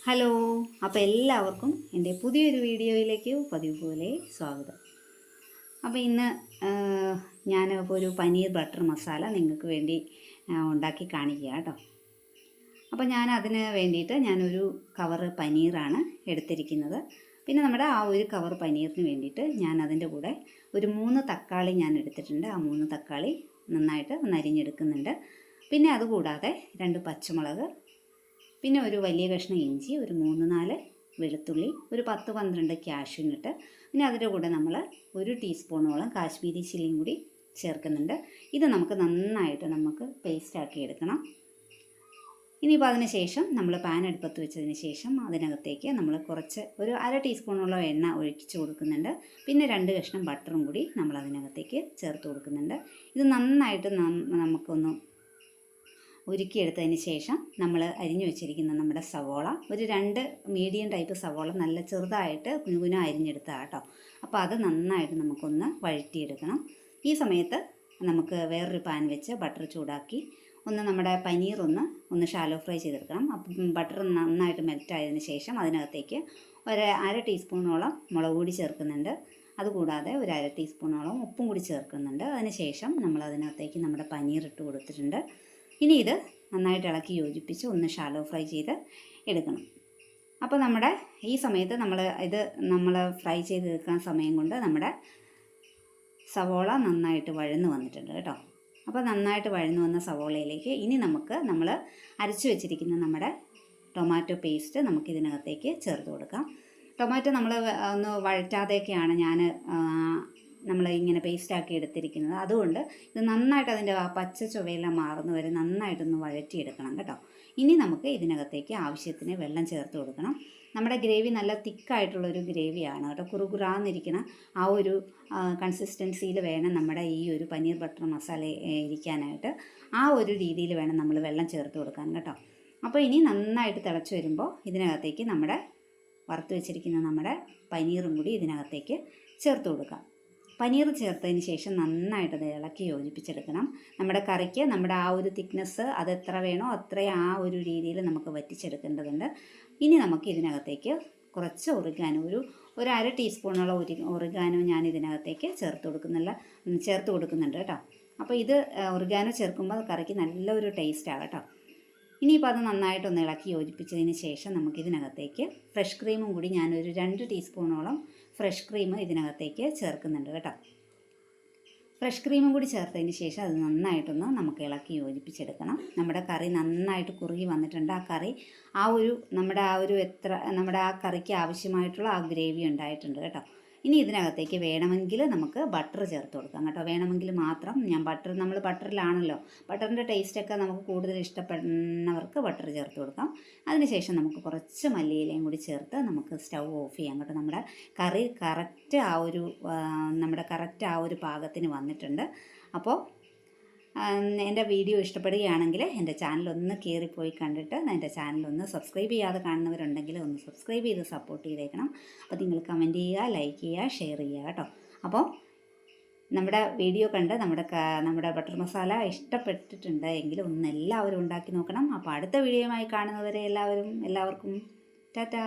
Hello, അപ്പോൾ എല്ലാവർക്കും എൻ്റെ പുതിയൊരു വീഡിയോയിലേക്ക് പതിവ് പോലെ സ്വാഗതം. അപ്പോൾ ഇന്ന് ഞാനിപ്പോൾ ഒരു പനീർ ബട്ടർ മസാല നിങ്ങൾക്ക് വേണ്ടി ഉണ്ടാക്കി കാണിക്കുക കേട്ടോ. അപ്പോൾ ഞാൻ അതിന് വേണ്ടിയിട്ട് ഞാനൊരു കവറ് പനീറാണ് എടുത്തിരിക്കുന്നത്. പിന്നെ നമ്മുടെ ആ ഒരു കവർ പനീറിന് വേണ്ടിയിട്ട് ഞാൻ അതിൻ്റെ കൂടെ ഒരു 3 തക്കാളി ഞാൻ എടുത്തിട്ടുണ്ട്. ആ 3 തക്കാളി നന്നായിട്ട് ഒന്ന് അരിഞ്ഞെടുക്കുന്നുണ്ട്. പിന്നെ അതുകൂടാതെ 2 പച്ചമുളക്, പിന്നെ ഒരു വലിയ കഷ്ണം ഇഞ്ചി, ഒരു 3-4 വെളുത്തുള്ളി, ഒരു 10-12 കാഷ്യൂനട്ട്, പിന്നെ അതിൻ്റെ കൂടെ നമ്മൾ 1 ടീസ്പൂണോളം കാശ്മീരി ചില്ലിയും കൂടി ചേർക്കുന്നുണ്ട്. ഇത് നമുക്ക് പേസ്റ്റാക്കി എടുക്കണം. ഇനിയിപ്പോൾ അതിന് ശേഷം നമ്മൾ പാൻ അടുപ്പത്ത് വെച്ചതിന് ശേഷം അതിനകത്തേക്ക് നമ്മൾ ഒരു 1/2 ടീസ്പൂണോളം എണ്ണ ഒഴിച്ച് കൊടുക്കുന്നുണ്ട്. പിന്നെ 2 കഷ്ണം ബട്ടറും കൂടി നമ്മൾ അതിനകത്തേക്ക് ചേർത്ത് കൊടുക്കുന്നുണ്ട്. ഇത് നന്നായിട്ട് നമുക്കൊന്ന് ഉരുക്കിയെടുത്തതിന് ശേഷം നമ്മൾ അരിഞ്ഞു വെച്ചിരിക്കുന്ന നമ്മുടെ സവോള, ഒരു 2 മീഡിയം ടൈപ്പ് സവോള നല്ല ചെറുതായിട്ട് കുനുകുന അരിഞ്ഞെടുത്താൽ കേട്ടോ. അപ്പോൾ അത് നന്നായിട്ട് നമുക്കൊന്ന് വഴറ്റിയെടുക്കണം. ഈ സമയത്ത് നമുക്ക് വേറൊരു പാൻ വെച്ച് ബട്ടർ ചൂടാക്കി നമ്മുടെ പനീർ ഒന്ന് ഷാലോ ഫ്രൈ ചെയ്തെടുക്കണം. അപ്പം ബട്ടർ നന്നായിട്ട് മെൽറ്റായതിന് ശേഷം അതിനകത്തേക്ക് ഒരു 1/2 ടീസ്പൂണോളം മുളക് പൊടി ചേർക്കുന്നുണ്ട്. അതുകൂടാതെ ഒരു 1/2 ടീസ്പൂണോളം ഉപ്പും കൂടി ചേർക്കുന്നുണ്ട്. അതിനുശേഷം നമ്മൾ അതിനകത്തേക്ക് നമ്മുടെ പനീർ ഇട്ട് കൊടുത്തിട്ടുണ്ട്. ഇനി ഇത് നന്നായിട്ട് ഇളക്കി യോജിപ്പിച്ച് ഒന്ന് ഷാലോ ഫ്രൈ ചെയ്ത് എടുക്കണം. അപ്പോൾ ഈ സമയത്ത് നമ്മൾ ഫ്രൈ ചെയ്തെടുക്കാൻ സമയം കൊണ്ട് നമ്മുടെ സവോള നന്നായിട്ട് വഴന്നു വന്നിട്ടുണ്ട് കേട്ടോ. അപ്പോൾ നന്നായിട്ട് വഴന്നു വന്ന സവോളയിലേക്ക് ഇനി നമ്മൾ അരച്ചു വെച്ചിരിക്കുന്ന നമ്മുടെ ടൊമാറ്റോ പേസ്റ്റ് നമുക്കിതിനകത്തേക്ക് ചേർത്ത് കൊടുക്കാം. ടൊമാറ്റോ നമ്മൾ ഒന്ന് വഴറ്റാതെയൊക്കെയാണ് നമ്മൾ ഇങ്ങനെ പേസ്റ്റാക്കി എടുത്തിരിക്കുന്നത്. അതുകൊണ്ട് ഇത് നന്നായിട്ട് അതിൻ്റെ ആ പച്ച ചുവയെല്ലാം മാറുന്ന വരെ നന്നായിട്ടൊന്ന് വഴറ്റിയെടുക്കണം കേട്ടോ. ഇനി നമുക്ക് ഇതിനകത്തേക്ക് ആവശ്യത്തിന് വെള്ളം ചേർത്ത് കൊടുക്കണം. നമ്മുടെ ഗ്രേവി നല്ല തിക്കായിട്ടുള്ളൊരു ഗ്രേവിയാണ് കേട്ടോ. കുറുകുറാന്നിരിക്കുന്ന ആ ഒരു കൺസിസ്റ്റൻസിയിൽ വേണം നമ്മുടെ ഈ ഒരു പനീർ ബട്ടർ മസാല ഇരിക്കാനായിട്ട്. ആ ഒരു രീതിയിൽ വേണം നമ്മൾ വെള്ളം ചേർത്ത് കൊടുക്കാൻ കേട്ടോ. അപ്പോൾ ഇനി നന്നായിട്ട് തിളച്ച് വരുമ്പോൾ ഇതിനകത്തേക്ക് വറുത്ത് വെച്ചിരിക്കുന്ന നമ്മുടെ പനീറും കൂടി ഇതിനകത്തേക്ക് ചേർത്ത് കൊടുക്കാം. പനീർ ചേർത്തതിന് ശേഷം നന്നായിട്ട് ഇളക്കി യോജിപ്പിച്ചെടുക്കണം. നമ്മുടെ കറിക്ക് നമ്മുടെ ആ ഒരു തിക്നെസ് അത് എത്ര വേണോ അത്രയും ആ ഒരു രീതിയിൽ നമുക്ക് വറ്റിച്ചെടുക്കേണ്ടതുണ്ട്. ഇനി നമുക്ക് ഇതിനകത്തേക്ക് കുറച്ച് ഒറിഗാനോ, ഒരു 1/2 ടീസ്പൂണോളം ഒറിഗാനോ ഞാൻ ഇതിനകത്തേക്ക് ചേർത്ത് കൊടുക്കുന്നുണ്ട് കേട്ടോ. അപ്പോൾ ഇത് ഒറിഗാനോ ചേർക്കുമ്പോൾ കറിക്ക് നല്ലൊരു ടേസ്റ്റാണ് കേട്ടോ. ഇനിയിപ്പോൾ അത് നന്നായിട്ടൊന്ന് ഇളക്കി യോജിപ്പിച്ചതിന് ശേഷം നമുക്കിതിനകത്തേക്ക് ഫ്രഷ് ക്രീമും കൂടി ഞാനൊരു 2 ടീസ്പൂണോളം ഫ്രഷ് ക്രീം ഇതിനകത്തേക്ക് ചേർക്കുന്നുണ്ട് കേട്ടോ. ഫ്രഷ് ക്രീമും കൂടി ചേർത്തതിന് ശേഷം അത് നന്നായിട്ടൊന്ന് നമുക്ക് ഇളക്കി യോജിപ്പിച്ചെടുക്കണം. നമ്മുടെ കറി നന്നായിട്ട് കുറുകി വന്നിട്ടുണ്ട്. ആ കറി നമ്മുടെ ആ കറിക്ക് ആവശ്യമായിട്ടുള്ള ആ ഗ്രേവി ഉണ്ടായിട്ടുണ്ട് കേട്ടോ. ഇനി ഇതിനകത്തേക്ക് വേണമെങ്കിൽ നമുക്ക് ബട്ടർ ചേർത്ത് കൊടുക്കാം കേട്ടോ. വേണമെങ്കിൽ മാത്രം നമ്മൾ ബട്ടറിലാണല്ലോ, ബട്ടറിൻ്റെ ടേസ്റ്റൊക്കെ നമുക്ക് കൂടുതൽ ഇഷ്ടപ്പെടുന്നവർക്ക് ബട്ടർ ചേർത്ത് കൊടുക്കാം. അതിനുശേഷം നമുക്ക് കുറച്ച് മല്ലിയിലയും കൂടി ചേർത്ത് നമുക്ക് സ്റ്റൗ ഓഫ് ചെയ്യാം കേട്ടോ. നമ്മുടെ കറി കറക്റ്റ് ആ ഒരു പാകത്തിന് വന്നിട്ടുണ്ട്. അപ്പോൾ എൻ്റെ വീഡിയോ ഇഷ്ടപ്പെടുകയാണെങ്കിൽ എൻ്റെ ചാനലൊന്ന് കയറിപ്പോയി കണ്ടിട്ട് എൻ്റെ ചാനലൊന്ന് സബ്സ്ക്രൈബ് ചെയ്യാതെ കാണുന്നവരുണ്ടെങ്കിൽ ഒന്ന് സബ്സ്ക്രൈബ് ചെയ്ത് സപ്പോർട്ട് ചെയ്തേക്കണം. അപ്പോൾ നിങ്ങൾ കമൻറ്റ് ചെയ്യുക, ലൈക്ക് ചെയ്യുക, ഷെയർ ചെയ്യുക കേട്ടോ. അപ്പോൾ നമ്മുടെ വീഡിയോ കണ്ട് നമ്മുടെ ബട്ടർ മസാല ഇഷ്ടപ്പെട്ടിട്ടുണ്ട് എങ്കിൽ ഒന്ന് എല്ലാവരും ഉണ്ടാക്കി നോക്കണം. അപ്പോൾ അടുത്ത വീഡിയോയുമായി കാണുന്നവരെ എല്ലാവർക്കും ടാറ്റാ.